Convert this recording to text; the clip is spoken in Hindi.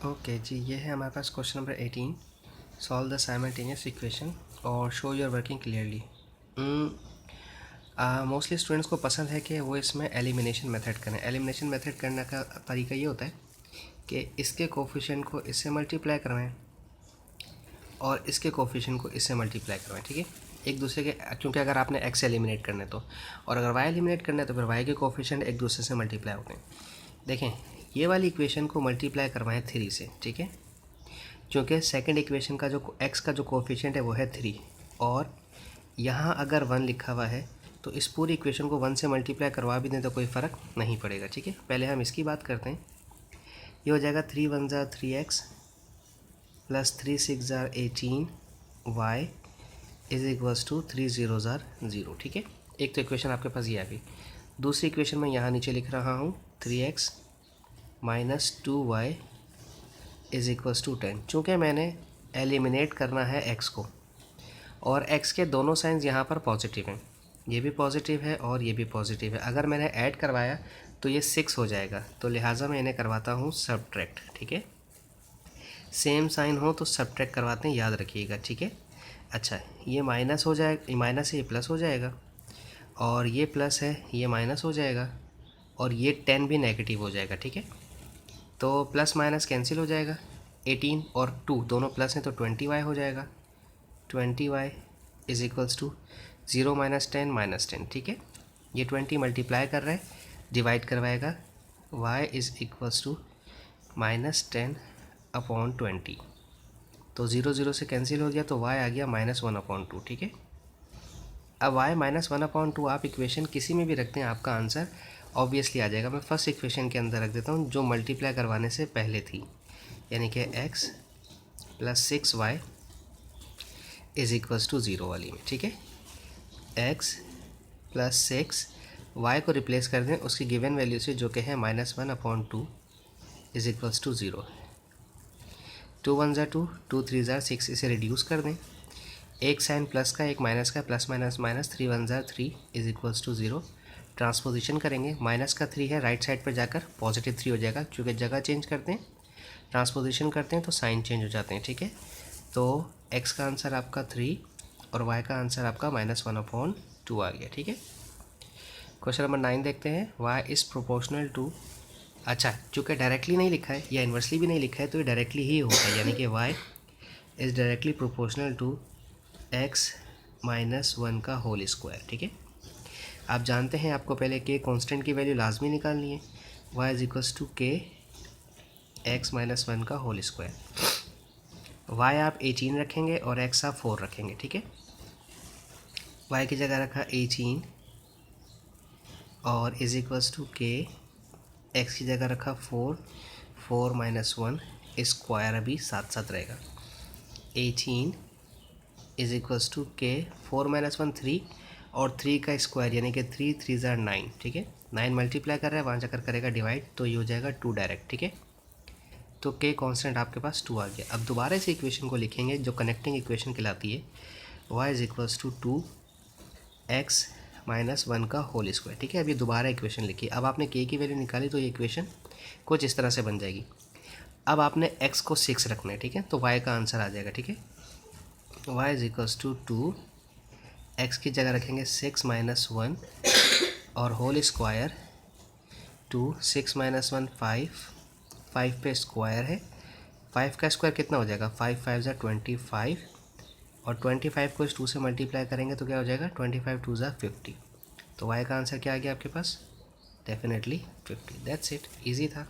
ओके जी, ये है हमारे पास question number 18। Solve the simultaneous equation और show your working clearly. Mostly students को पसंद है कि वो इसमें एलिमिनेशन मेथड करें। एलिमिनेशन मेथड करने का तरीका ये होता है कि इसके कोफिशिएंट को इससे मल्टीप्लाई करवाएं और इसके कोफिशिएंट को इससे मल्टीप्लाई करवाएं, ठीक है, एक दूसरे के, क्योंकि अगर आपने एक्स एलिमिनेट करने तो, और अगर वाई एलिमिनेट करना है तो फिर वाई के कोफिशिएंट एक दूसरे से मल्टीप्लाई होते हैं। देखें, ये वाली इक्वेशन को मल्टीप्लाई करवाएं 3 से, ठीक है, क्योंकि सेकंड इक्वेशन का जो एक्स का जो कोफिशिएंट है वो है 3, और यहाँ अगर 1 लिखा हुआ है तो इस पूरी इक्वेशन को 1 से मल्टीप्लाई करवा भी दें तो कोई फ़र्क नहीं पड़ेगा, ठीक है। पहले हम इसकी बात करते हैं। ये हो जाएगा 3 1 ज़ा 3x प्लस 3 6 ज़ा 18 y इज इक्वल्स टू 3 0 ज़ा 0, ठीक है। एक तो इक्वेशन आपके पास ये आ गई। दूसरी इक्वेशन में यहाँ नीचे लिख रहा हूँ 3x minus 2y is equals to 10। चूँकि मैंने एलिमिनेट करना है x को, और x के दोनों साइंस यहाँ पर पॉजिटिव हैं, ये भी पॉजिटिव है और ये भी पॉजिटिव है। अगर मैंने ऐड करवाया तो ये 6 हो जाएगा, तो लिहाजा मैं इन्हें करवाता हूँ सब्ट्रैक्ट, ठीक है। सेम साइन हो तो सब्ट्रैक्ट करवाते हैं, याद रखिएगा, ठीक है। अच्छा, ये माइनस हो जाएगा, माइनस है ये प्लस हो जाएगा, और ये प्लस है ये माइनस हो जाएगा, और ये 10 भी नेगेटिव हो जाएगा, ठीक है। तो प्लस माइनस कैंसिल हो जाएगा, 18 और 2 दोनों प्लस हैं तो 20y हो जाएगा। 20y is equals to 0 minus 10 minus 10, ठीक है। ये 20 मल्टीप्लाई कर रहा है, डिवाइड करवाएगा, y is equals to minus 10 upon 20, तो 0 0 से कैंसिल हो गया, तो y आ गया -1/2, ठीक है। अब y -1/2 आप इक्वेशन किसी में भी रखते हैं, आपका आंसर ऑब्वियसली आ जाएगा। मैं फर्स्ट इक्वेशन के अंदर रख देता हूँ जो मल्टीप्लाई करवाने से पहले थी, यानी कि x plus 6y is equals to 0 वाली में, ठीक है। x प्लस 6 y को रिप्लेस कर दें उसकी गिवन वैल्यू से, जो कि है -1/2 इज इक्वल्स टू 0। 2 1 ज़ा 2, 2 3 ज़ा 6, इसे रिड्यूस कर दें। एक साइन प्लस का एक माइनस का, प्लस माइनस माइनस, 3 1 ज़ा 3 इज इक्वल्स टू 0। ट्रांसपोजिशन करेंगे, माइनस का 3 है, राइट साइड पर जाकर पॉजिटिव 3 हो जाएगा, क्योंकि जगह चेंज करते हैं, ट्रांसपोजिशन करते हैं तो साइन चेंज हो जाते हैं, ठीक है। तो x का आंसर आपका 3 और y का आंसर आपका -1/2 आ गया, ठीक है। क्वेश्चन नंबर 9 देखते हैं। y इज़ प्रोपोर्शनल टू, अच्छा, चूँकि डायरेक्टली नहीं लिखा है या इन्वर्सली भी नहीं लिखा है तो ये डायरेक्टली ही होता है, यानी कि y is directly proportional to x -1 का होल स्क्वायर, ठीक है। आप जानते हैं, आपको पहले के कांस्टेंट की वैल्यू लाजमी निकालनी है। y is equals to k x -1 का होल स्क्वायर। y आप 18 रखेंगे और x आप 4 रखेंगे, ठीक है। y की जगह रखा 18 और is equals to k, x की जगह रखा 4, 4 - 1, स्क्वायर अभी साथ साथ रहेगा। 18 इज इक्वल्स टू k, 4 - 1 3, और 3 का स्क्वायर यानी कि 3 3 ज़ा 9, ठीक है। 9 मल्टीप्लाई कर रहा है, वहाँ जाकर करेगा डिवाइड, तो ये हो जाएगा 2 डायरेक्ट, ठीक है। तो k कांस्टेंट आपके पास 2 आ गया। अब दोबारा से इक्वेशन को लिखेंगे जो कनेक्टिंग इक्वेशन कहलाती है, y is equals to 2x -1 का होल स्क्वायर, ठीक है। अभी दोबारा इक्वेशन लिखिए। अब आपने k की वैल्यू निकाली तो ये इक्वेशन कुछ इस तरह से बन जाएगी। अब आपने x को 6 रखना है, ठीक है, तो y का आंसर आ जाएगा, ठीक है। y is equals to 2, x की जगह रखेंगे 6 - 1 और होल स्क्वायर 2, 6 - 1 5, 5 पे स्क्वायर है, 5 का स्क्वायर कितना हो जाएगा, 5 5 ज़ा 25, और 25 को इस 2 से मल्टीप्लाई करेंगे तो क्या हो जाएगा, 25 2 ज़ा 50। तो y का आंसर क्या आ गया आपके पास, डेफिनेटली 50। दैट्स इट, ईजी था।